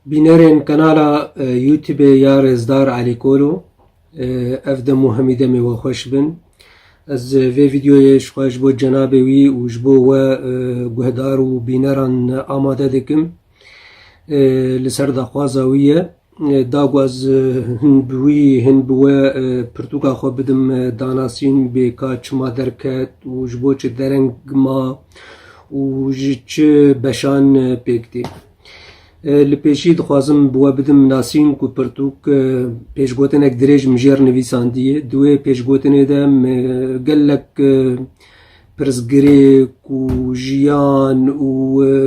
بینرین کانالا یوتیوب یا رزدار علی کولو افدمو همیده می و خوش بن از وی ویدیویش خوش بود جناب وی وجبو و گهدار و بینران آماده دکم لسر دخوازاویه داغو از هن بوه پرتوکا خو بدم داناسین به کاچ ما درکت وجبو چه درنگ ما وجچ بشان پیکتی لپیشی دخوازم بوا بدم ناسین کو پرتوک پیشگوتنک دریج مجیر نویساندیه دوی پیشگوتنه دم گلک پرزگری کو جیان و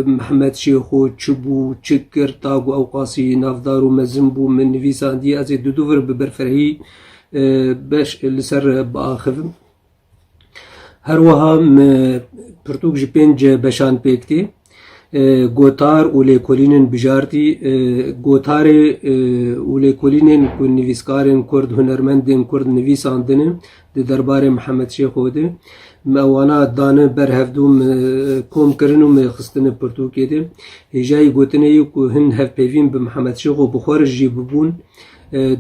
محمد شیخو چبو چکر تاگو اوقاسی نافدار و مزنبو من نویساندیه از دودور ببرفرهی باش لسر باخفم هر وهم پرتوک جپنج بشان پیکتی گوتار اولی کلینن بجارتی گوتار اولی کلینن کو نویسکارن کرد هنرمندن کرد نویساندنه ده دربار محمد شیخ ده موانا دانه بر هفدوم کوم کرنو می خستن پرتوکی ده هجای گوتنه یو کو هن هف پیوین به محمد شیخ و بخور جی ببون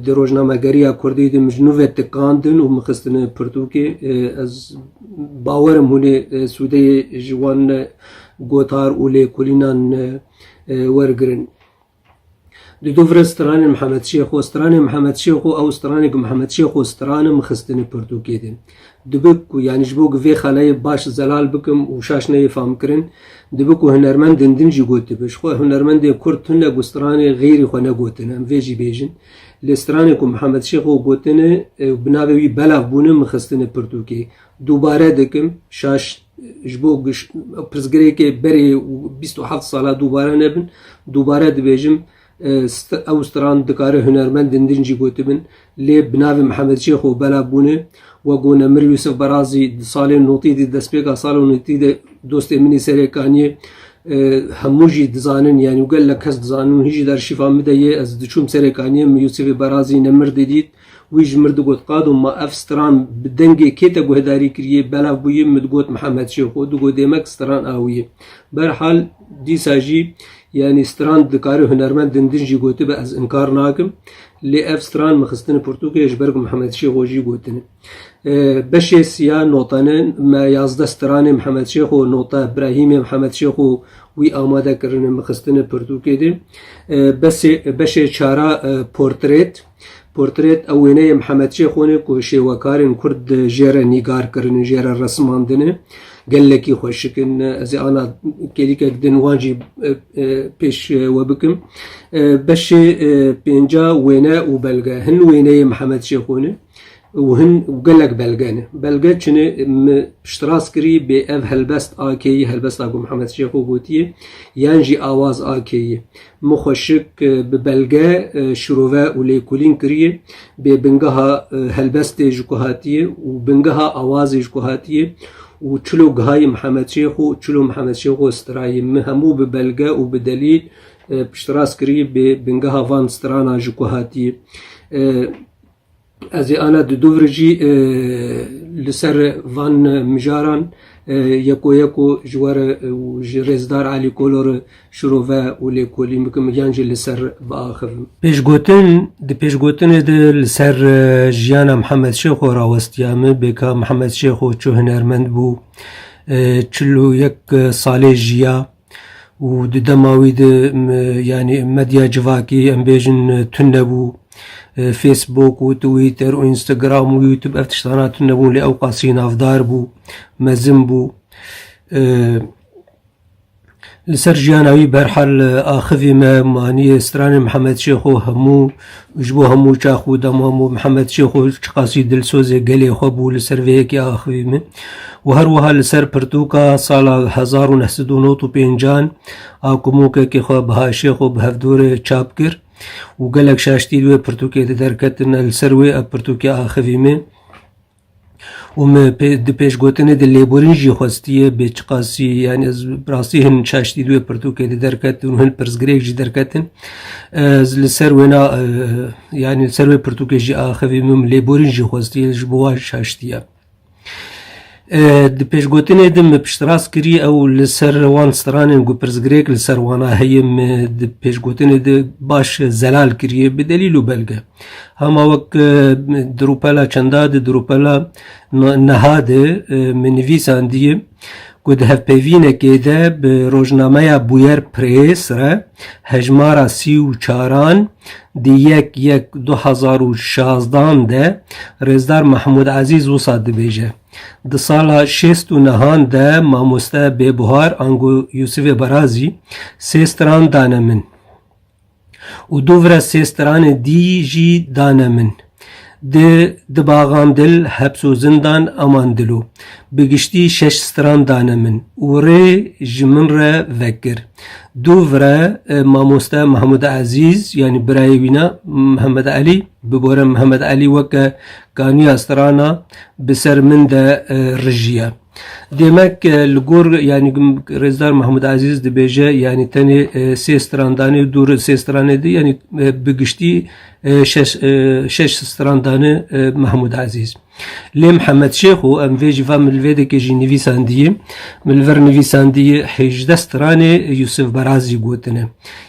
در روزنامه‌گری کردی ده مجنوبت تکاندن و مخستن پرتوکی از باورم هونه سوده جوان گوتار اولی کلینان ورگرن دوفر استران محمد شیخ و استران محمد شیخ و او استران محمد شیخ و استران مخستن پرتوکی ده دبکو یعنی جبوگ وی خلای باش زلال بکم و شاش نفهم کرن دبکو هنرمند دنجی گوتی بش خو هنرمند کرد تنه گستران غیری خو نگوتن ام ویجی بیجن لستران کو محمد شیخ و گوتنه بناوی بلاف بونه مخستن پرتوکی دوباره دکم شاش جبوگ پرزگری که بری 27 ساله دوباره نبن دوباره دبیجم او استران دکاره هنرمند دنجی گوتی بن لی بناوی محمد شیخ و بلاف بونه وقون امر یوسف برازی سال نوتی دی دسپیکا سال نوتی دی دوست منی سرکانیه هموجی دزانن یعنی وقال لك هز دزانن هیچ در شفا مدیه از دچوم سرکانیه یوسف برازی نمر دیدید ویج مرد گوت قادم ما افستران بدنگی کیتا گهداری کریه بلا بویه مدگوت محمد شیخ و دو گودیمک استران آویه برحال دی ساجی یعنی استران دکاره هنرمند دندنجی گوته به از انکار ناکم لی افستران مخستن پرتوکیش برگ محمد شیخ وجی گوتنه بشه سیا نوتانه ما یازده استران محمد شیخ و نوتا ابراهیم محمد شیخ و وی آماده کرنه مخستن پرتوکی ده بشه چارا پورتریت اوینه محمد شیخونه کو شیوکارن کرد جره نیگار کرنه جره رسماندنه گلکی خوشکن از آن کلیک دنوانجی پیش و بکم بشه پنجا وینه و بلگه هن وینه محمد شیخونه وهن وقالك بلغة چنه اشتراس كري بأف هلبست آكي هلبست أبو محمد شيخ وبوتيه ينجي آواز آكي مخشك ببلغة شروفة وليكولين كري ببنغها هلبست جكوهاتيه وبنغها آواز جكوهاتيه وچلو غاي محمد شيخ وچلو محمد شيخ استراي مهمو ببلغة وبدليل اشتراس كري ببنغها فان سترانا جكوهاتيه از آن دوورجی لسر وان مجاران یکو جوار رزدار علی کولور شروع ولی کولی مکم یانج لسر باخر پیشگوتن ده لسر جیان محمد شیخ و راوستیامه بکا محمد شیخ و چو هنرمند بو چلو یک سال جیا و دماوی ده یعنی مدیا جواکی امبیجن تنبو فيسبوك وتويتر وانستغرام ويوتيوب افتشتانات نبون لأوقاسين أفدار بو مزن بو لسرجياناوي برحل آخذي ما ماني استران محمد شيخو همو جبو همو چاخو دمامو محمد شيخو چقاسي دلسوزي قلي خوبو لسرويكي آخذي من وهروها لسر پرتوكا سالا 1995 آكموكا كي خواب ها شيخو بهفدور چاپ كر وقالك شاشتي دوي پرتوكي دركتن السروي پرتوكي آخذي من وم پیش گوتنه د لیبورینجی خوستیه به چقاسی یعنی از براسی هن شاشتی دوی پرتوکه درکتن و هن پرزگریک جی درکتن از لسر وینا یعنی سروی پرتوکه جی آخوی مم لیبورینجی خوستیه جبوا شاشتیه د پێشگوتنێ دم پشتڕاست کردی ئەو لەسەر وان سترانên ku pirsgirêk li ser wana heye di pêşgotinê de baş zelal kiriye bi delîl û belge. Hema wek dirûpela çenda di dirûpela niha de min nivîsandiye ku di hevpeyvînekê de bi rojnameya Bûyer Press re hejmara 34 di 1/2016 de Rêzdar Mehmûd Ezîz wisa dibêje. Di sala 69 de mamoste bêbuhar ango Yusufê Barazî sê stran dane min û du vire sê stranê dî jî dane min. Di baxan dil heps û zindan aman dilo. Bi giştî 6 stran dane min û rê ji min re vekir. Du vire mamoste Mehmûd Ezîz yani birayê wî ne Mihemed Elî bibore Mihemed Elî weke kaniya strana bi ser min de rijiye. Demek li gor yani Rêzdar Mehmûd Ezîz dibêje yani tenê sê strandanê dû sê stranê de yani bi giştî 6 strandanê Mehmûd Ezîz. Lê Mihemed Şêxo em vê jî va milvêdekê jî nivîsandiye milver nivîsandiye 18 stranê Yusuf Barazî gotine.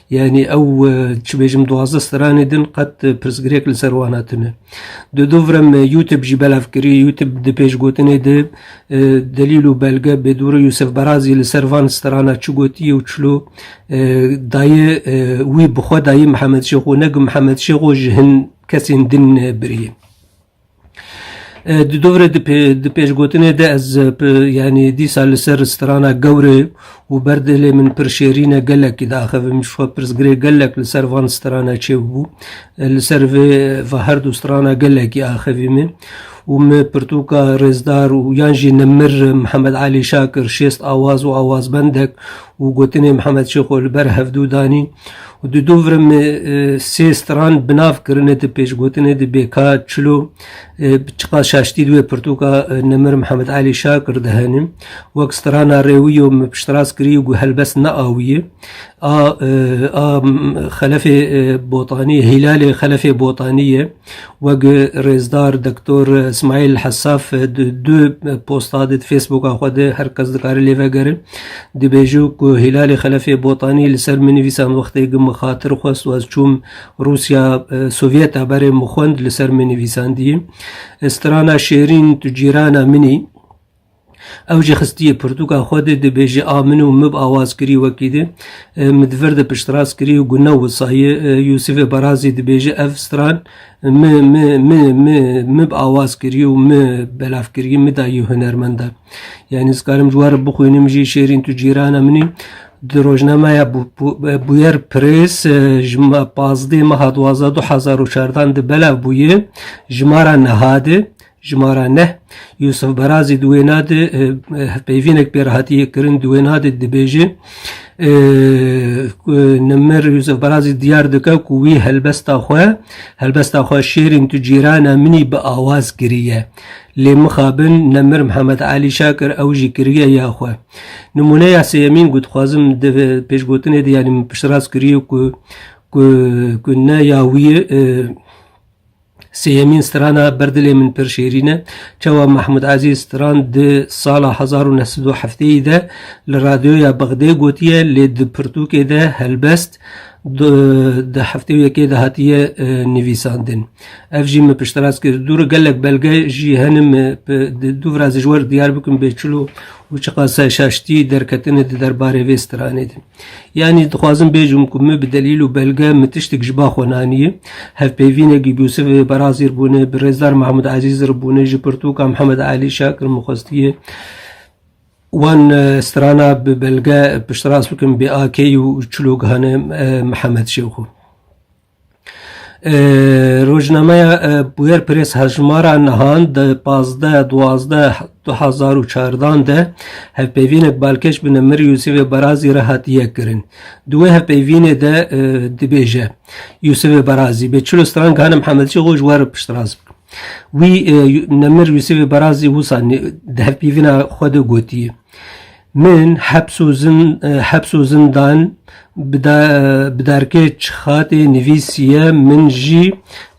Yani ew çibêjim 12 stranê din qet pirsgirêk li ser wan hatine. Di du virem YouTube jî belav kiriye YouTube di pêşgotinê de delîl û belge bêdûrê Yusuf Barazî li ser van strana çi gotiye û çilo dayê wî bixwe dayê Mihemed Şêxo ne ku Mihemed Şêxo ji hin kesên din biriye. Di dovre di pêşgotinê de ez yani dîsa li ser strana gewrê û berdilê min pir şêrîne gelekî daxivim ji xwe pirsgirêk gelek li ser van strana çêbû li ser vê her du strana gelekî axivî min û me pirtûka Rêzdar û yan jî Nemir Mihemed Elî Şakir şêst awaz û awazbendek û gotinê Mihemed Şêxo li ber hevdû danî û di du virim sê stran binav kirine di pêşgotinê di bêka çilo çiqa şaştî wê pirtûka Nemir Mihemed Elî Şakir dihenim wek strana rêwî û me piştrast kirî û helbest neawiye a Xelefê Botanî Hîlalê Xelefê Botanî wek Rêzdar Doktor İsmaîl Hessaf du posta di Facebooka xwe de her kes dikare lê vegerin dibêje ku Hîlalê Xelefê Botanî li ser min nivîsan wextê ku min xatir xwest û ez çûm Rûsya Sovyet berê min xwend li ser min nivîsandiye. Strana şêrîn tu cîrana minî ew jî xistiye pirtûka xwe de dibêje a min û mib awaz kirî wekî de min divir de piştrast kirî û ku ne wisaye Yusufê Barazî dibêje ev stran mib awaz kirî û mi belav kirî mi dayî hunermenda. Yani ez karim ji war bixwînim jî şêrîn tu cîrana minî di rojnameya Bûyer Press ji 15 meha 12 2014 de belav bûye jimara niha de jimara neh Yusuf Barazî di wê nade peyvînek pêrhatiyê kirin di wê nade dibêje Nemir Yusuf Barazî diyar dike ku wî helbesta xwe şêrîn tu cîrana minî bi awaz kiriye. Lê mixabin Nemir Mihemed Elî Şakir ew jî kiriye ya xwe. Nimûneya sêyemîn ku dixwazim di pêşgotinê de yani min piştrast kiriye ku ne ya wî sêyemîn strana berdilê min pir şêrîn e çawa Mehmûd Ezîz stran di sala 1970 de li radyoya Bexdê gotiye lê di pirtûkê de helbest di hefteyekê de hatiye nivîsandin. Ev jî me piştrast kir dûr gelek belge jî henim du vir ez ji wer diyar bikim bê çilo û çiqa şaştî derketine di derbarê vê stranê de. Yani dixwazim bêjim ku me bi delîl û belge me tiştek ji ba xwe nanîye hevpeyvînekî Yusufê Barazî bûne bi Rêzdar Mehmûd Ezîz re bûne ji pirtûka Mihemed Elî Şakir min xwestiye wan strana bi belge piştrast bikim bê akeyî û çilokgehane Mihemed Şêxo. Rojnameya Bûyer Press hejmara nihan di 15/12/2014 de hevpeyvînek balkêş bi Nemir Yusufê Barazî re hatiye kirin. Di wê hevpeyvînê de dibêje Yusufê Barazî bê çilo stran gihane Mihemed Şêxo ji we re piştrast bikim. Wî Nemir Yusufê Barazî wisa di hevpeyvîna xwe de gotiye. من حبس و زندان بدارکه چخاتی نویسیه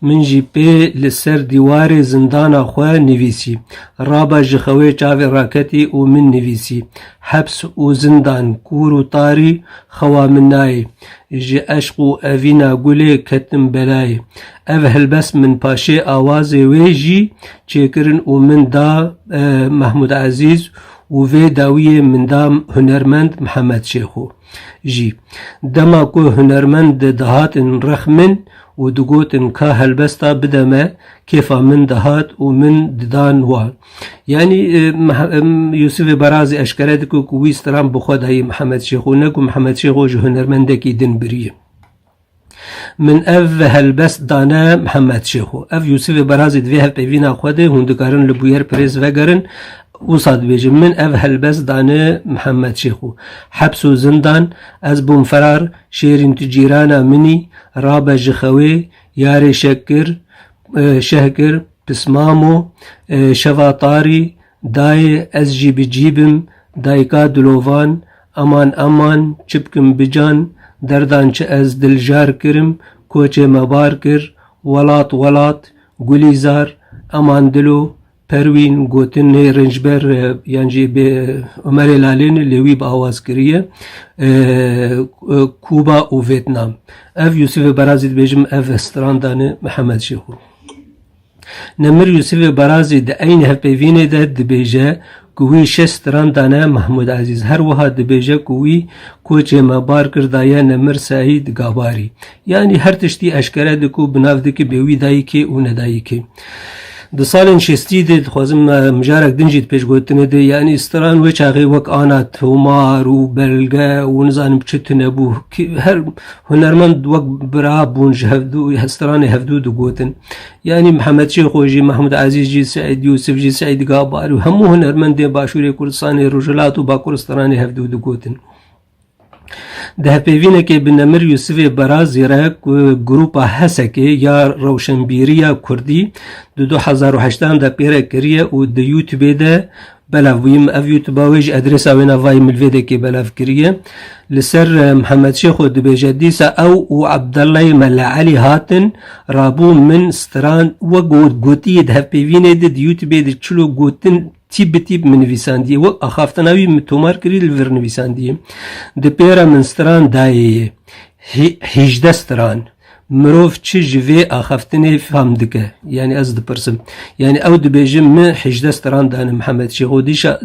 من جی پی لسر دیوار زندان خواه نویسی رابا جخوی چاوی راکتی و من نویسی حبس و زندان کور و طاری خوا منای جی عشق و اوینا گوله کتم بلای او هلبس من پاشه آواز ویجی چیکرن و من دا محمود عزیز و وی داوی من دا هنرمند محمد شیخو جی دما کو هنرمند دهاتن رخمن و دگوتن که هلبستا بدمه کیفا من دهات و من ددان وان یعنی یوسف برازی اشکره دکو کوی استرام بخود های محمد شیخو نکو محمد شیخو جو هنرمندکی دن بریه من اف هلبست دانه محمد شیخو اف یوسف برازی دوی هف پیوینا خوده هندکارن لبویر پریز وگرن وصاد بيجي من أف هلبس دانه محمد شيخو حبس و زندان از بوم فرار شيرين تجيرانا مني رابا جخوي ياري شهكر بسمامو شفا طاري داي از جي بجيبم دايكا دلوفان امان چبكم بجان دردان چه از دلجار کرم کوچه مبار کر ولات گلیزار امان دلو پروین گوتن رنجبر یعنی به عمر لالین لیوی با آواز کریه کوبا و ویتنام اف یوسف برازی بیجم اف استراندان محمد شیخو نمر یوسف برازی ده این هپیوینه ده دبیجه کوی شستراندانه محمود عزیز هر وها دبیجه کوی کوچه مبار کردایه نمر سعید گاباری یعنی هر تشتی اشکره دکو بناف دکی بیوی دایی که و ندایی که د سالن شستی د خوازم مجارک دنجید پیش گوتنه ده یعنی استران و چاقی وک آنا تومار و بلگه و نزانم چت نبو هر هنرمند وک برا بونج هفدو استران هفدو دو گوتن یعنی محمد شیخ جی محمود عزیز جی سعید یوسف جی سعید گابار و همو هنرمند باشور کردستان رجلات و باکر استران هفدو دو گوتن ده پیوینه که بنمر یوسف برازی را گروپا هسکه یا روشنبیریا کردی دو 2008 ده پیره کریه و ده یوتیوب ده بلاف ویم او یوتیوب ویج ادرس اوینا وای ملویده که بلاف کریه لسر محمد شیخ و دبیجه دیسا او و عبدالله ملعالی هاتن رابو من ستران و گوتی ده پیوینه ده یوتیوب ده چلو گوتن تیب من نویسندیه و اخافتناوی متومار کری لور نویسندیه ده پیرا من ستران دایه 18 ستران مروف چه جوی اخافتنه فهم دکه یعنی از دپرسم یعنی او دبیجم من 18 ستران دانه محمد شیخو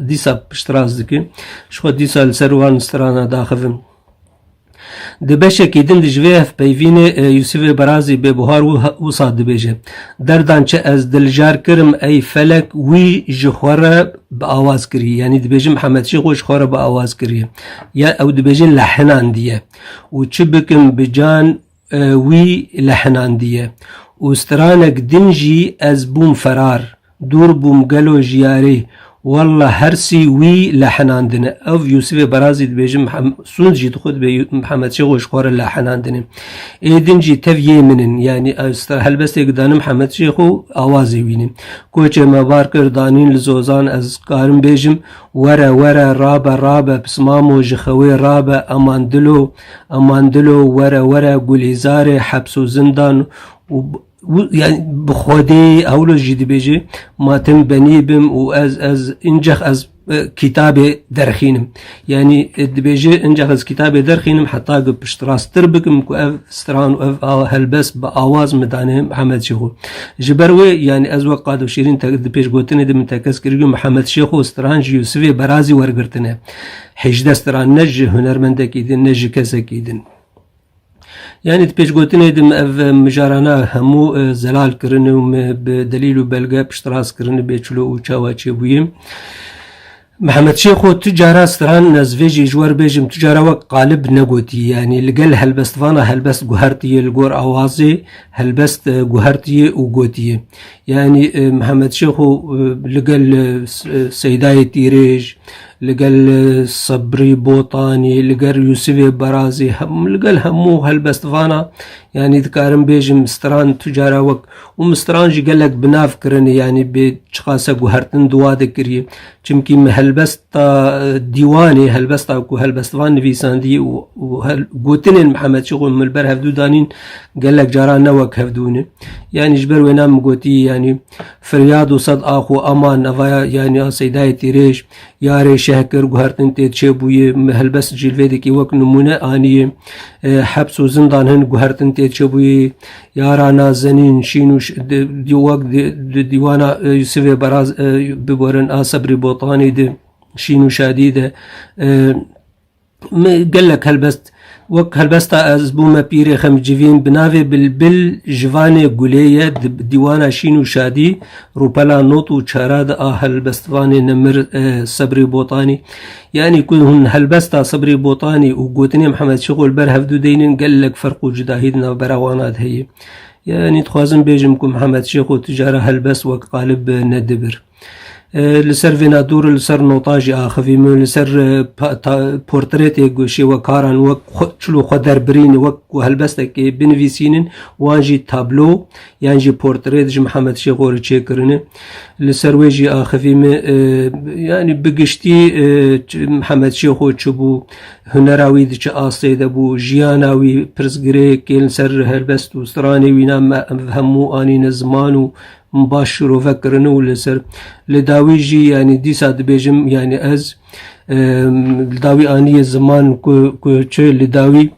دیسا پشتراز دکه شخو دیسا لسروان ستران داخفم دبشه که دن دجوه هف پیوین یوسف برازی به بحار و صاد دبشه دردان چه از دلجار کرم ای فلک وی جخوره با آواز کری یعنی دبشه محمد شیخ و جخوره با آواز کری یا او دبشه لحنان دیه و چه بکم بجان وی لحنان دیه و استرانک دنجی از بوم فرار دور بوم گلو جیاری والله هرسي وي لحناندن او يوسف برازي بيجم سونجي تخد محمد شيخ خوار لحناندن ايدنجي تفيه منن يعني هل بس يقدان محمد شيخ اوازي وينن كوچه مبار كردانين لزوزان از قارن بيجم ورا رابا بسمامو جخوي رابا اماندلو ورا گلیزار حبس و زندان يعني بخودي اولو جدي بيجي ماتم بنيبم و از انجخ از كتابي درخينم يعني بيجي انجخ از كتابي درخينم حتى بشتراس تربكم كو اف ستران و اف هلبس باواز مدانه محمد شيخو جبروي يعني از وقت و شيرين بيج گوتنه دم تكس كريو محمد شيخو ستران يوسف برازي ورغرتنه حجده ستران نج هنرمندك يدن نج كسك يدن يعني تبيش قوتني دم اف مجارانا همو زلال كرنو بدليل بلغة بشتراس كرنو بيچلو و چاواچي بويم محمد شيخو تجارة ستران نزفيجي جوار بيجم تجارة وق قالب نقوتي يعني لقل هلبست فانا هلبست قهرتي لقور اوازي هلبست قهرتي وقوتي يعني محمد شيخو لقل سيداي تيريج لقال صبري بوطاني لقال يوسف برازي لقال همو هالبستفانا يعني ذكارم بيجي مستران تجارة وك ومستران جي قال لك بناف كرني يعني بتشخاصة قهرتن دوا ذكري چمكي هالبستا ديواني هالبستا وكو هالبستفان نفيساندي وقوتنين محمد شغل من البر هفدو دانين قال لك جارانا وك هفدوني يعني جبر وينام قوتي يعني فرياد وصد اخو امان افايا يعني سيداي تيريش ياري شهكر قهرتن تيتشبوي هالبس جلفيدكي وك نمونة آنية حبس وزندان هن قهرتن تيتشبوي يارانا زنين شينو ديوك ديوانا يوسف براز ببورن صبري بوطاني دي شينو شديدة قال لك هالبست وك هالبستا از بوما بيري خم جيفين بنافي بالبل جواني قولية ديوانا شينو شادي روبلا نوتو چاراد هالبستواني نمر صبري بوطاني يعني كلهن هالبستا صبري بوطاني وقوتني محمد شغل بر هفدو دينين قال لك فرقو جداهيدنا براوانات هي يعني تخوازن بيجمكم محمد شيخو تجارة هالبس وك قالب ندبر لسر فينادور لسر نوطاجي آخفي من لسر بورتريتي قوشي وكاران وك شلو خدر بريني وك وهالبستك بنفيسينين وانجي تابلو يانجي بورتريت جي محمد شيخور تشيكرني لسر ويجي آخفي من يعني بقشتي محمد شيخو تشبو هنراوي دي آسي دبو جياناوي برسقري كيل سر هالبست وستراني وينام همو آني نزمانو مباشر وفكرنو لسر لداوي جي يعني دي ساد بيجم يعني از لداوي آني الزمان كو لداوي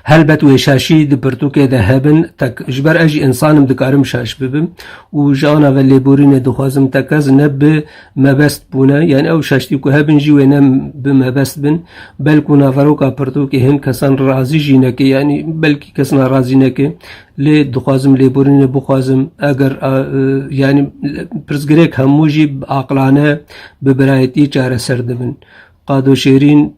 هلبت وشاشي دي برتوكي دهبن تك جبر اجي انسانم دكارم شاش ببم وجانا واللي بورين دخوازم تكز نب مبست بونا يعني او شاشتي كو هبن جي وينم بمبست بن بل كنا فروكا برتوكي هن كسان رازي جينكي يعني بلكي كسنا رازي نكي لي دخوازم لي بورين بخوازم اگر يعني برزگريك هموجي بعقلانه ببرايتي چاره سردبن قادو شيرين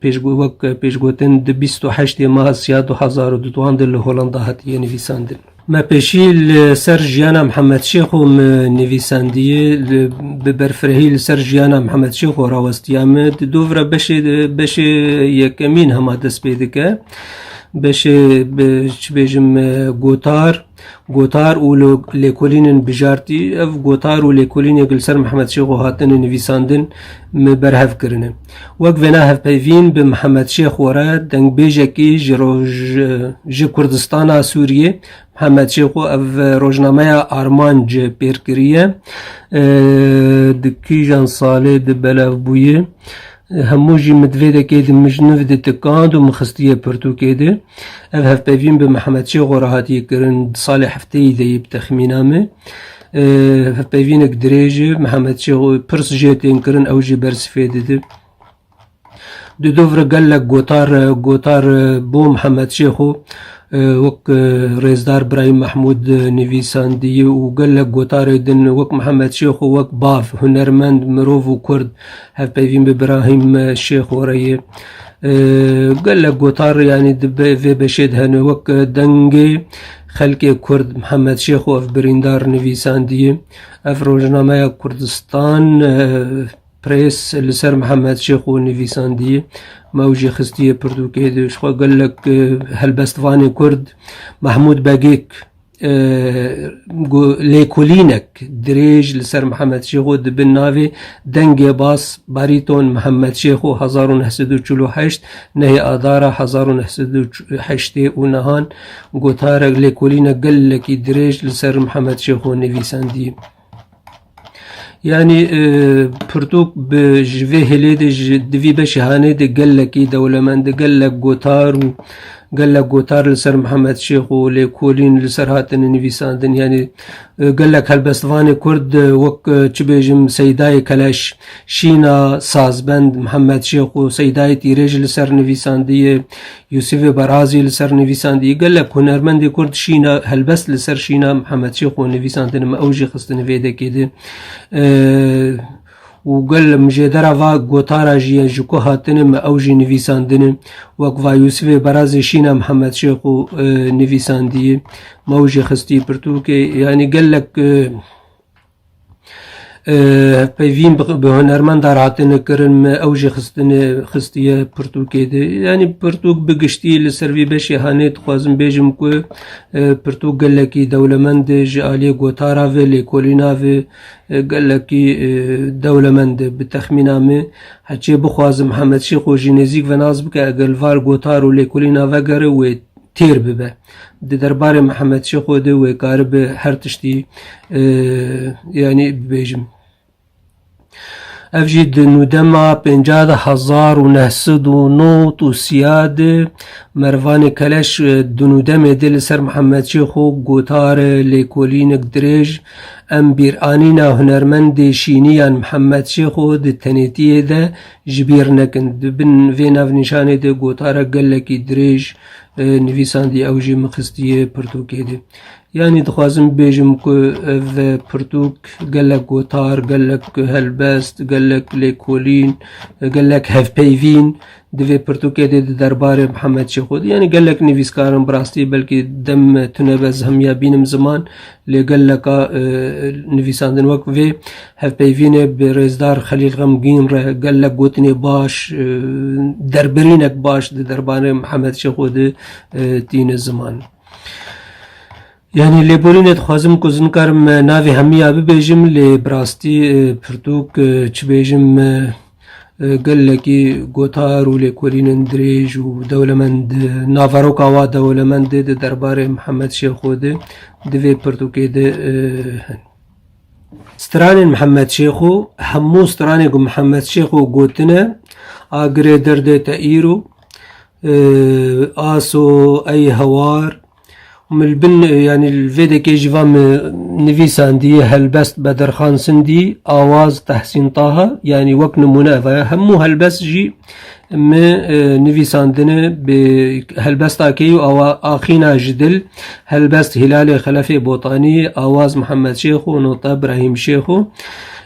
پیشگوتن د 28 مارس 2002 دل هولندا هاتیه نویساندن ما پیشی سر جیانا محمد شیخ و نویسندیه ببرفرهی لسر جیانا محمد شیخ و راوستیامه دوورا بشه یکمین هما دست پیدکه بشه بيجم غوتار و ليكولين بجارتي اف غوتار و ليكولين يقلسر محمد شيخ هاتن نویساندن برهف كرنه وقت فينا هف بيفين بمحمد شيخ ورا دنگ بيجكي جي كردستان سوريا محمد شيخ اف روجنامه ارمانج بيركريه دكي جان صالح دبلا بويه هموجي مدفيدا كيد مجنف دي تكاند ومخستية برتو كيد هف بيفين بمحمد شيخ ورهاتي كرن صالح حفتي ذي بتخمينامه هف بيفين كدريجي محمد شيخ برس جيتين كرن اوجي برس فيدي دو دوفر قال لك غوتار بو محمد شيخو وك ريزدار برايم محمود نويساندي وقال لك غوتار دن وك محمد شيخ وك باف هنرمند مروف وكرد هف بيفين بابراهيم الشيخ وريه قال لك غوتار يعني في بشيد هن وك دنجي خلقي كرد محمد شيخ وف بريندار نويساندي اف روجنامه كردستان بريس لسر محمد شيخ ونويساندي موجي خستيه بردوكي دي شخوا قال لك هالبستفاني كرد محمود باقيك ليكولينك دريج لسر محمد شيخو دبن نافي دنگي باس باريتون محمد شيخو 1948 نهي آدارة 1908 ونهان قوتارك ليكولينك قال لك دريج لسر محمد شيخو نويساندي يعني برتوك بجفي هليدي دفي بشهاني دي قال لك دولمند قال لك غوتار قال لك غوتار لسر محمد شيخ وليكولين لسر هاتن نويساندن يعني قال لك هالبستفاني كرد وك تشبيجم سيداي كلاش شينا سازبند محمد شيخ وسيداي تيريج لسر نويساندي يوسف برازي لسر نويساندي قال لك هنرمند كرد شينا هالبس لسر شينا محمد شيخ ونويساندن ما اوجي خستن فيدا كده وقال مجدرا فا غوتارا جيان جوكو هاتن ما اوجي نويساندن وقفا يوسف برازي شينا محمد شيخ نويساندي موجي خستي برتوكي يعني قال لك پیوین به هنرمند در عطن کرن اوج خستیه پرتوکی ده یعنی پرتوک بگشتی لسروی بشی هانیت خوازم بیجم که پرتوک گلکی دولمند جالی گوتارا و لیکولینا و گلکی دولمند بتخمینامه هچه بخوازم محمد شیخ و جنزیک و نازب که اگلوار گوتار و لیکولینا و گره و تیر ببه ده دربار محمد شیخ و ده و کار به هر تشتی یعنی بیجم افجد ندمع 50,909 سیاد مروان کلش دنودم دل سر محمد شیخو گوتار لیکولینک دریج ام بیرانینا هنرمند شینیان محمد شیخو ده تنیتیه ده جبیر نکند بن ویناف نشانه ده گوتار گلکی دریج نویسان دی اوجی مخستیه پرتوکی ده یعنی دخوازم بیجم که پرتوک گلک گوتار گلک هلبست گلک لیکولین گلک هف پیوین دوی پرتوکی ده دربار محمد شیخ یعنی گلک نویسکارم براستی بلکه دم تنبز هم یا بینم زمان لگلکا نویساندن وقت و هف پیوین برزدار خلیل غمگین را گلک گوتنی باش دربرینک باش ده دربار محمد شیخ ده تین زمان یعنی لیبولینت خوازم کزن کرم ناوی همی آبی بیجم لی براستی پرتوک چه بیجم گلکی گوتار و لیکولین دریج و دولمند نافروک آوا دولمند ده دربار محمد شیخو ده دوی پرتوکی ده ستران محمد شیخو همو ستران محمد شیخو گوتنه آگره درده تایرو آسو ای هوار من البن يعني الفيديو كي جوام نفيسان دي هلبست بدر خان سندي آواز تحسين طه يعني وقت نمونه همو هلبست جي نفيسان دنه بهلبست اكيو او اخينا جدل هلبست هلال خلفي بوطاني آواز محمد شيخو نوطة ابراهيم شيخو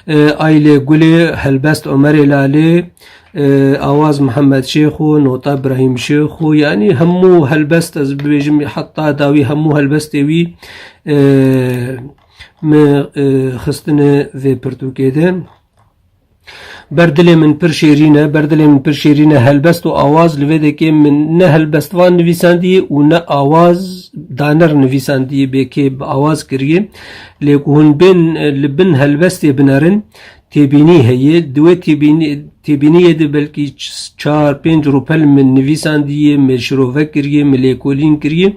آيلي قولي هلبست عمر لالي آواز محمد شیخو نوتا ابراهیم شیخو یعنی همو هلبست از بیجم حتی داوی همو هلبست وی خستنه و پرتوکی ده بردل من پر شیرینه هلبست و آواز لویده که من نه هلبستوان نویساندیه و نه آواز دانر نویساندیه بکی آواز کریه لیکن لبن هلبستی بنارن تبینی هیه دوی تبینیه ده بلکی 4-5 روپل من نویسان دیه مشروفه کریه ملیکولین کریه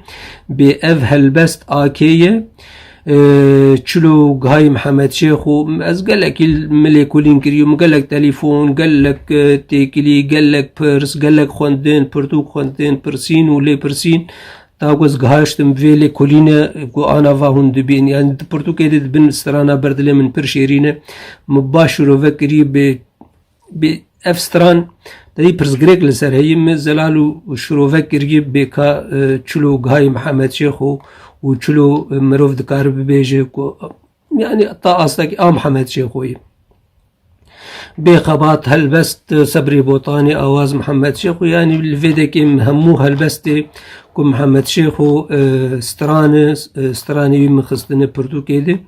به اف هلبست آکیه چلو گهای محمد شیخو از گلک ملیکولین کریه مگلک تلیفون گلک تیکلی گلک پرس گلک خوندن پرتوک خوندن پرسین و لی پرسین تاگوز گهاشتم ویلی کلینه کو آنا واهون دبین یعنی پرتوکی دید بن سترانا بردله من پر شیرینه مباشر و وکری به اف ستران دایی پرزگریک لسر هیم زلالو شروع وکری بکا چلو گهای محمد شیخو و چلو مروف دکار ببیجه کو یعنی تا آستا که محمد شیخوی بخبات هلبست صبري بوطاني آواز محمد شيخو يعني الفيديو كيم همو هلبست كم محمد شيخو ستراني مخصدنه پرتوكي ده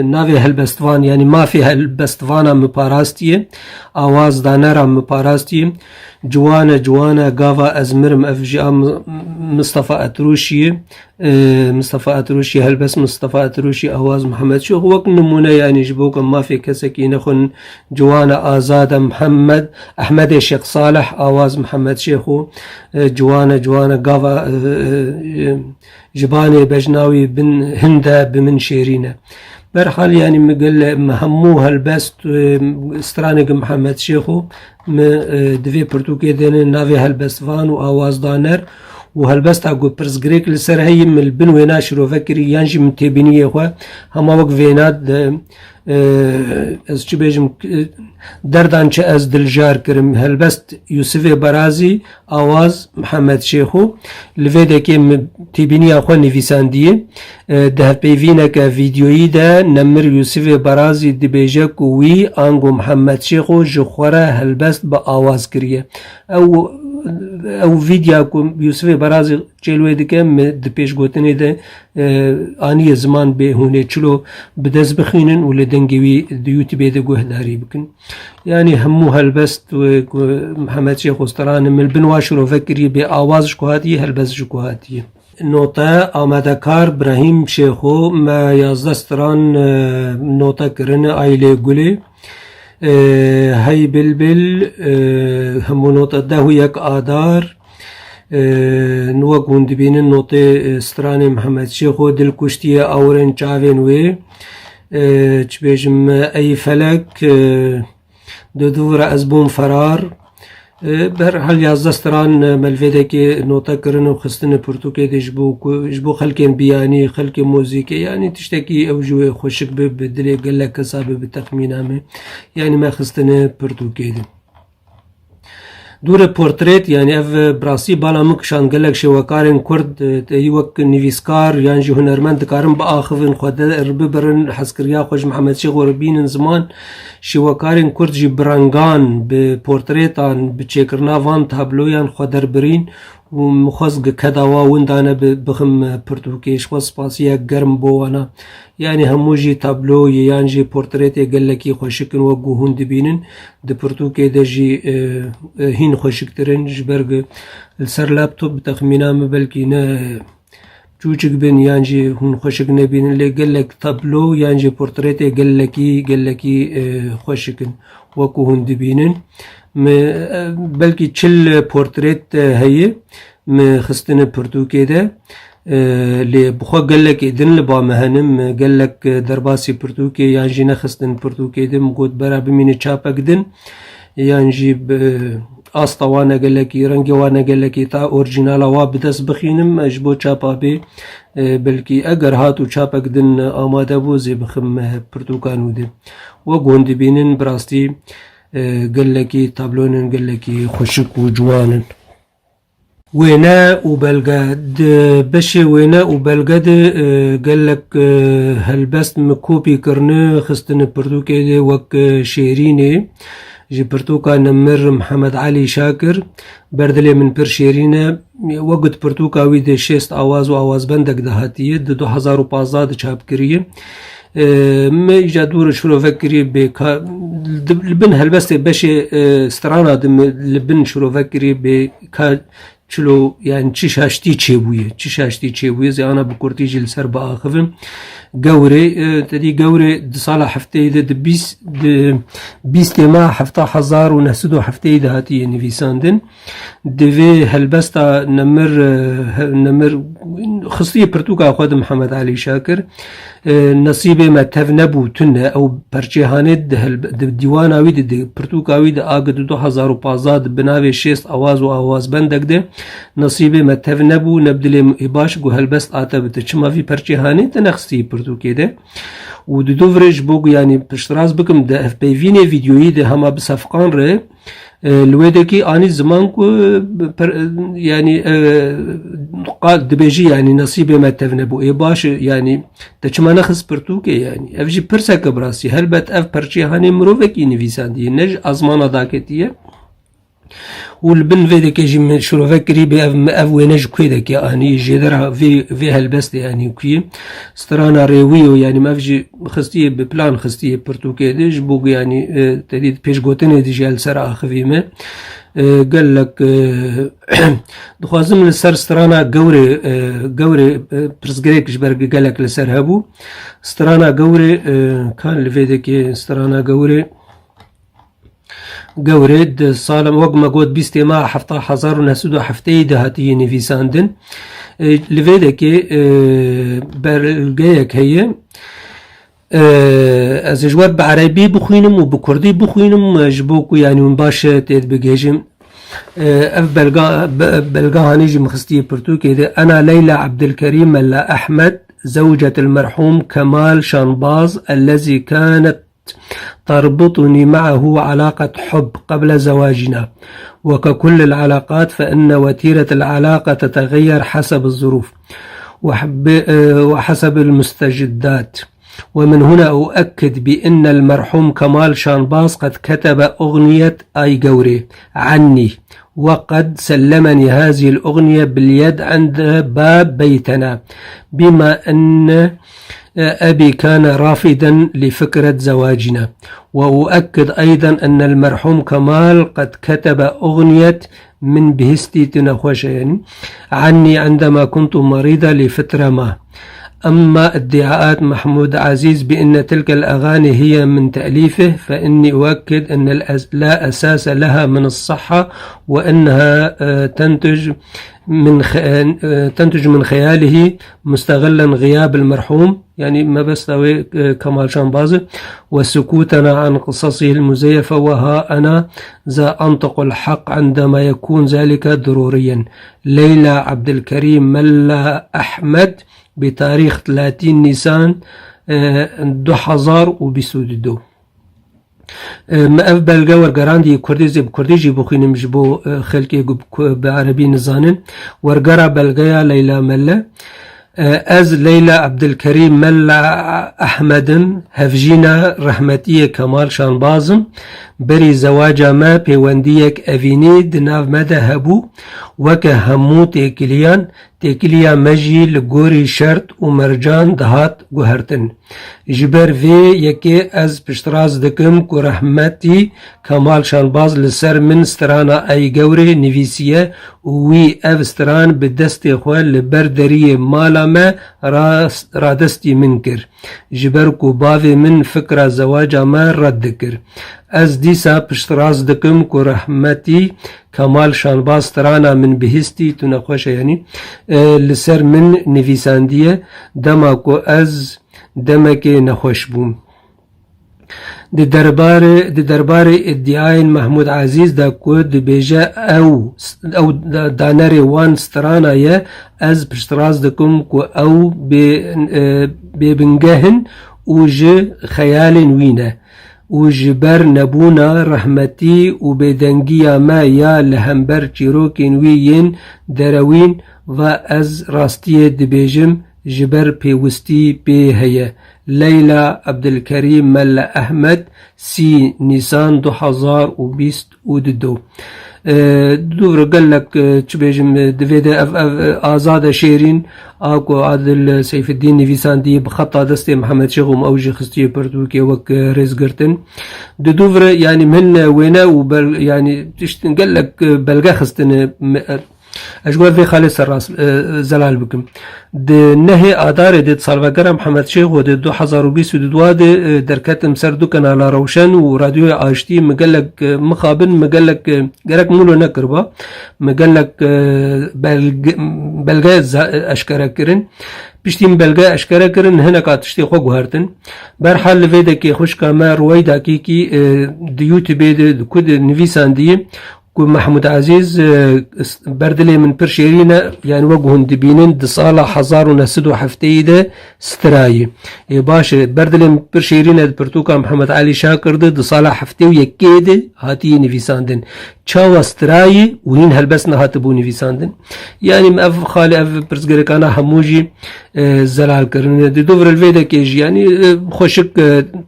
ناوي هلبستوان يعني ما في هلبستوانا مپاراستيه آواز دانرا مپاراستيه جوانا قاوا ازمرم افجاء مصطفى اتروشي هلبس مصطفى اتروشي آواز محمد شيخ وقت نمونه يعني جبوكم ما في كسكي نخن جوانا آزاد محمد احمد الشيخ صالح آواز محمد شيخو جوانا قاوا جباني بجناوي بن هندا بمن شيرينه برحال يعني مقل همو هلبست استرانق محمد شيخو دوی پرتوکی دینه ناوی هلبستوان و آواز دانر و هلبست اگو پرس گریک لسر هی من بن وینا شروع فکری یانجی من تبینیه خواه همه وقت وینات از چی بیجم دردان چه از دلجار کرم هلبست یوسف برازی آواز محمد شیخو لویده که تبینیه خواه نویساندیه ده پیوینه که ویدیویی ده نمر یوسف برازی دی بیجه کوی آنگو محمد شیخو جخوره هلبست با آواز کریه او او فيديو يوسف برازي چلوه دکم دپیش گوتنی ده آنی زمان به هونه چلو بدز بخینن و لدنگوی دیوتیوب ده گوهداری بکن يعني همو هلبست محمد شيخ وستران من بنواشر وفكري بآوازش كوهاتي هلبست كوهاتي نوتا آمدکار ابراهیم شیخو ما 11 ستران نوتا کرن آیله گلی هی بلبل همو نوتا ده یک آدار نوک گوند بینن نوتا ستران محمد شیخو دل کشتی آورن چاوین وی چه بیجم ای فلک دو دور از بوم فرار بر حال 11 ستران ملفده که نوتا کرن و خستن پرتوکه ده جبو خلکن بیانی خلک موزیک يعني تشتكي او جو خوشك بدلي قال لك صابه بتخمينامه يعني ما خستن پرتوکه ده دور پورتریت يعني اف براسي بالا مكشان قال لك شوكارن كرد يوك نيفيسكار يعني جو هنرمند كارن باخفن خد رببرن حسكريا خوش محمد شيخ وربين زمان شوكارن كرد جي برانغان بپورتریتان بچيكرنا وان تابلويان خدر برين ومخزق كداوا وندانا بخم پرتوكيش وسباسيا گرم بوانا يعني هموجي تابلو يانجي پورتريت قال لك خوشكن وقوهن دبينن د پرتوكي دجي هين خوشكترن جبرگ السر لابتوب تخمينا بلكي نا چوچك بن يانجي هن خوشك نبينن لي قال لك تابلو يانجي پورتريت قال لك خوشكن وقوهن دبينن بلكي چل پورتريت هي خستن پرتوكي ده اللي بخوا قال لك إذن لبا مهنم قال لك درباسي برتوكي يعني نخستن برتوكي دم قد برا بمين تشابا قدن يعني جيب أسطا وانا قال لك رنجي وانا قال لك تا أورجينالا وابدس بخينم أجبو تشابا بي بلكي أجر هاتو تشابا قدن آماده بو زي بخم برتوكانو دي وقوند بينن براستي قال لك تابلونن قال لك خشك وجوانن وينا وبلغاد بشي وينا وبلغاد قال لك هلبست مكوبي كرنه خستن برتوكي دي وك شيريني جي برتوكا نمر محمد علي شاكر بردلي من بر شيرينه وقت برتوكا ويد شيست آواز و آواز بندك دهاتيه دو 2015 چاپ كريه ما يجادور شروع فكري بكا لبن هلبست بشي سترانا دم لبن شروع فكري بكا چلو يعني چی شاشتی چه بویه زی آنا بکرتی جل سر با آخفم گوره تدی گوره دسالة حفته ده بیست ما حفته 1907 ده هاتی نویساندن دوی هلبستا نمر خصية برتوكا خود محمد علي شاكر نصيبه ما تفنبو تنه او برچهانه ده دیواناوی ده برتوكاوی ده آگد 2015 بناوی 6 آواز و آواز بندک ده نصيبه ما تفنبو نبدل اباش گو هلبست آتا بده چما في برچهانه تنخصي برتوكي ده و دو فرج بوغ يعني پشتراز بكم ده اف بي فيني فيديوي ده هما بصفقان ره الويدكي اني زمان كو يعني قاد دبيجي يعني نصيبه ما تفنبو اي باش يعني تچما نخص برتوكي يعني افجي برسك براسي هلبت اف برچي هاني مروفك نيفيساندي نج ازمانه داكتيه والبن فيدي كيجي من شروع فكري بأف وينج كويدك يعني جدرها في هالبست يعني كي سترانا ريويو يعني ما فيجي خستيه ببلان خستيه برتوكي ديج بوق يعني تديد بيش قوتني ديجي السرعة خفيمة قال لك دخوازم لسر سترانا قوري برسقريك جبرق قال لك لسر هبو سترانا قوري كان لفيدك سترانا قورد صالم وقت ما قود بيستي ما حفظة حزار ونسودو حفتي دهاتي نفيساندن لفيدك برقايك هي از جواب بعربي بخوينم وبكردي بخوينم جبوكو يعني من باش تيد بقيجم اف بلغا هانيجي مخستي برتوكي ده انا ليلى عبد الكريم ملا احمد زوجة المرحوم كمال شانباز الذي كانت تربطني معه علاقة حب قبل زواجنا وككل العلاقات فإن وتيرة العلاقة تتغير حسب الظروف وحسب المستجدات ومن هنا أؤكد بأن المرحوم كمال شانباز قد كتب أغنية آي قوري عني، وقد سلمني هذه الأغنية باليد عند باب بيتنا، بما أن أبي كان رافضا لفكرة زواجنا. وأؤكد أيضا أن المرحوم كمال قد كتب أغنية من بهستي تنخوشين عني عندما كنت مريضة لفترة ما. أما ادعاءات محمود عزيز بأن تلك الأغاني هي من تأليفه فإني أؤكد أن لا أساس لها من الصحة، وأنها تنتج من خياله مستغلا غياب المرحوم، يعني ما بستوي كمال شانباز، وسكوتنا عن قصصه المزيفة. وها أنا ذا أنطق الحق عندما يكون ذلك ضروريا. ليلى عبد الكريم ملا أحمد بتاريخ 30 نيسان 2022. ما أفبال جور جراندي كرديزي بكرديجي بخين مجبو خلقي بعربي نزانن ورجرا بلغيا ليلى ملا از ليلى عبد الكريم ملا أحمد هفجينا رحمتية كمال شانبازم بري زواجا ما بيوانديك أفيني دناف مدى هبو وكهمو تيكليا مجي لغوري شرط ومرجان دهات جوهرتن جبر في يكي از بشتراز دكم كو رحمتي كمال شانباز لسر من سترانا اي جوري نفيسية وي اف ستران بدستي خوال لبردري مالا ما رادستي منكر جبر كو بافي من فكرة زواجا ما ردكر از ديسا بشتراز دكم كو رحمتي كمال شانباز ترانا من بهستي تنخوش يعني لسر من نفيساندية دماكو از دمكي نخوش بوم. دي دربار ادعاء محمود عزيز دا كود بيجا او داناري وان سترانا يا از بشتراز دكم كو او ببنجهن وج خيال وينه وجبر نبونا رحمتي وبدنجيا ما يا لهمبر چيروكين ويين دروين و از راستي دبيجم جبر بيوستي بيهيا. ليلى عبد الكريم ملا أحمد سي نيسان 2022. دور قال لك تبيجم دفيدا آزاد شيرين اكو عادل سيف الدين نفيساندي بخطا دستي محمد شيخوم اوجي خستي برتوكي وك ريزقرتن دوفر يعني من وينا وبل يعني تشتن قال لك بلغا خستن اشغال في خالص الراس زلال بكم نهي ادار دي صالفاقرا محمد شيخ ودي 2022 دي دركات مسردو كان على روشن وراديو اشتي مقلق مخابن مقلق قرق مولو نكربا مقلق بلغا اشكرا كرن بشتين بلغا اشكرا كرن هنا قاتشتي خوغو هارتن برحال لفيدا كي خوش كاما رويدا كي دي يوتيوب دي كود نفيسان دي محمود عزيز بردلي من برشيرينا يعني وجهن دبينين دصالة حزار ونسدو حفتيدة ستراي باش بردلي من برشيرينا برتوكا محمد علي شاكر دصالة حفتي ويكيدة هاتي نفيساندن تشاوا ستراي وين هلبسنا هاتبو نفيساندن يعني مأف خالي أف برزقركانا هموجي زلال كرن دي دوفر الفيدا كيجي يعني خوشك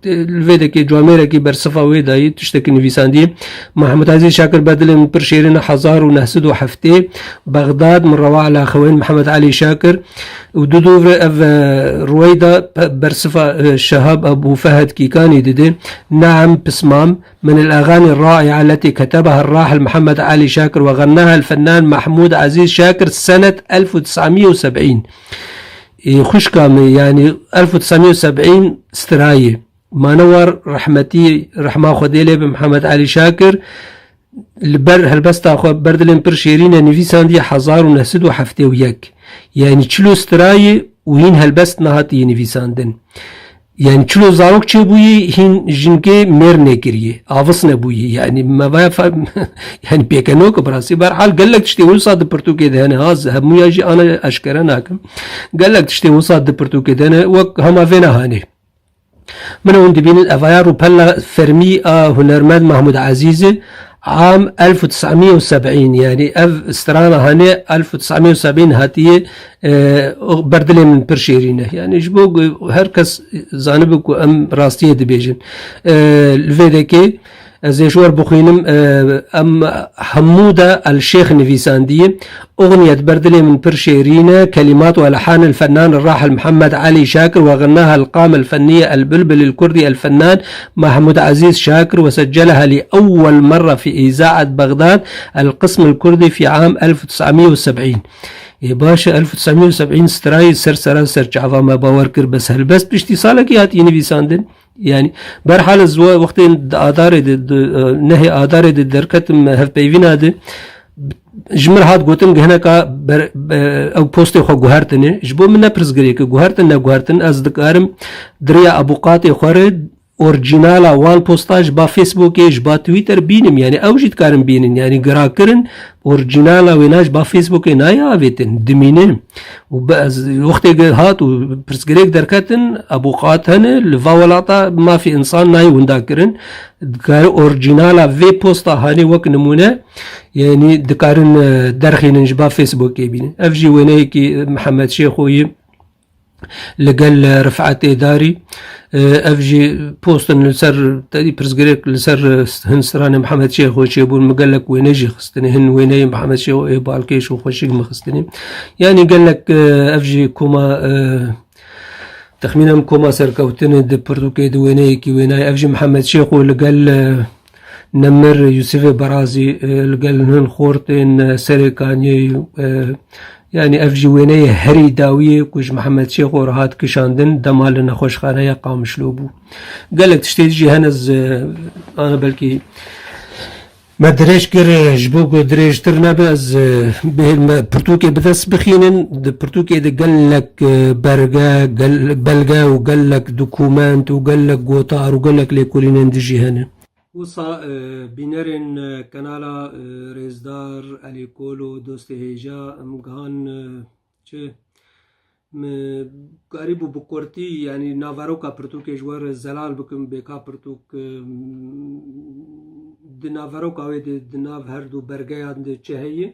الفيدا كي جواميرا كي برصفا ويدا تشتكي نفيساندي محمد عزيز شاكر بردلي من برشيرين حزار ونهسد وحفتي بغداد من رواع على خوين محمد علي شاكر ودودوفر اف رويدا برصفة الشهاب ابو فهد كيكاني دي نعم بسمام من الاغاني الرائعة التي كتبها الراحل محمد علي شاكر وغناها الفنان محمود عزيز شاكر سنة 1970 خوش كامي يعني 1970 ستراي مانور رحمتي رحمة خديلي بمحمد علي شاكر البر هلبستا خو بردلن برشيرين نفيساندي حزار ونسد وحفتي وياك يعني تشلو ستراي وين هلبست نهاتي نفيساندن يعني تشلو زاروك تشبوي هين جنكي ميرني كريه عفص نبوي يعني ما بفهم يعني بيكنوك براسي برحال قال لك تشتي وصاد برتوكي دهنا هاز همو يجي انا اشكرناكم قال لك تشتي وصاد برتوكي دهنا وك هما فينا هاني من وين دبين الافيار وبلا فرمي هنرمند محمود عزيز عام 1970 يعني اف استرانا هاني 1970 هاتيه بردلي من برشيرينه يعني جبوق هركس زانبك ام راستيه دبيجن الفيديكي زيشور بخينم ام حمودة الشيخ نفيساندي أغنية بردلي من برشيرينة كلمات والحان الفنان الراحل محمد علي شاكر وغناها القامة الفنية البلبل الكردي الفنان محمود عزيز شاكر وسجلها لأول مرة في إذاعة بغداد القسم الكردي في عام 1970 يا باشا 1970 ستراي سر جعفا ما باوركر بس هالبس بشتي صالك ياتي نفيساندن يعني برحال الزوا وقت آدار نهي آدار دركت هف بيفين هذا جمر هاد قوتن هناك او بوستي خو جوهرتني جبو من نبرز غريك جوهرتن از دكارم دريا ابو قاطي خورد اورجينالا وان بوستاج با فيسبوك ايش با تويتر بينم يعني او جيت كارم بينن يعني قراكرن اورجينالا ويناج با فيسبوك نايا افيتن دمينن وباز وقت هات برسغريك دركتن ابو قاتن الفاولاطا ما في انسان ناي ونداكرن دكار اورجينالا في بوستا هاني وك نمونه يعني دكارن درخين جبا فيسبوك يبين افجي وينيكي محمد شيخوي لقال رفعت إداري أفجي بوستن لسر تادي برزقريك لسر هنسران محمد شيخ وشيبون مقالك وينجي خستني هن ويني محمد شيخ وإيبو الكيش وخوشيق مخستني يعني قالك أفجي كوما تخمينا كوما سركوتن دي برتوكي دي ويني كي ويناي أفجي محمد شيخ لقال نمر يوسف برازي لقال هن خورتين سريكاني يعني افجي ويني هري داوية كوش محمد شيخ ورهات كشاندن دمال نخوش خانه يقام شلوبو قال لك تشتيجي هنز انا بلكي ما دريش كر جبوك دريش ترنا بس به برتوكي بدس بخينن برتوكي ده قال لك برقا قال بلقا وقال لك دوكومنت وقال لك قوطار وقال لك ليكولين دجي هنا وصا بينرن كنالا ريزدار علي كولو دوست هيجا مغان چه قريبو بكورتي يعني نافاروكا برتوك جوار زلال بكم بكا برتوك دي نافاروكا ويد دي ناف هردو برغيان دي چه هي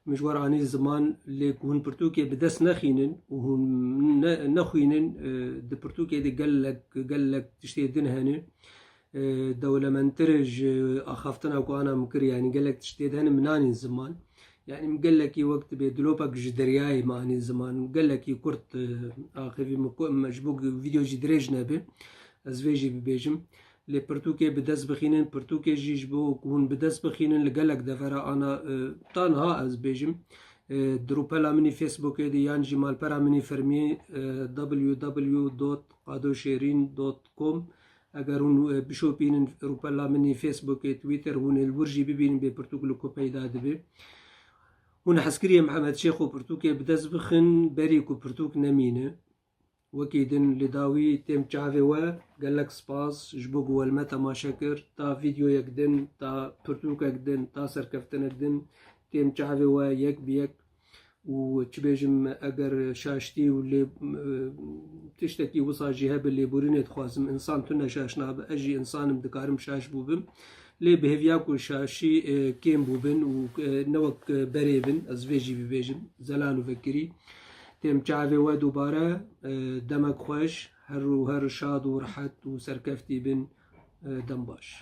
مجوار اني زمان اللي هون برتوكي بدس نخينن وهون نخينن دي برتوكي دي قال لك تشتي دنهاني دولة منترج أخافتنا وكوانا مكر يعني قال لك تشتيت هنا مناني زمان يعني مقال لك وقت بيدلوبك جدرياي ماني زمان قال لك كرت آخر مجبوق فيديو جدريج نبي أزويجي ببيجم لي برتوكي بدس بخينن برتوكي جيجبو كون بدس بخينن لقال لك دفرا أنا طانها أز بيجم دروبلا مني فيسبوك دي يانجي مال برا مني فرمي www.qadoshirin.com اگر هون بشو بینن روپلا منی فیسبوک تویتر هون الورجی ببینن به پرتوکلو کو پیدا دبی هون حسکری محمد شیخ و پرتوک بدز بخن بری کو پرتوک نمینه وكيدن لداوي تم چاوي و قال لك سباس جبوق والمتا ما شكر تا فيديو يكدن تا پرتوك يكدن تا سركفتن يكدن تم چاوي و يك بيك وتشبيجم اگر شاشتي واللي تشتكي وصا جهاب اللي بورينت خوازم انسان تنا شاشنا اجي انسان بدكارم شاش بوبم لي بهفياكو شاشي كيم بوبن ونوك بريبن از فيجي ببيجم زلال فكري تم چاوي و دوباره دمك خوش هر شاد ورحت وسركفتي بن دمباش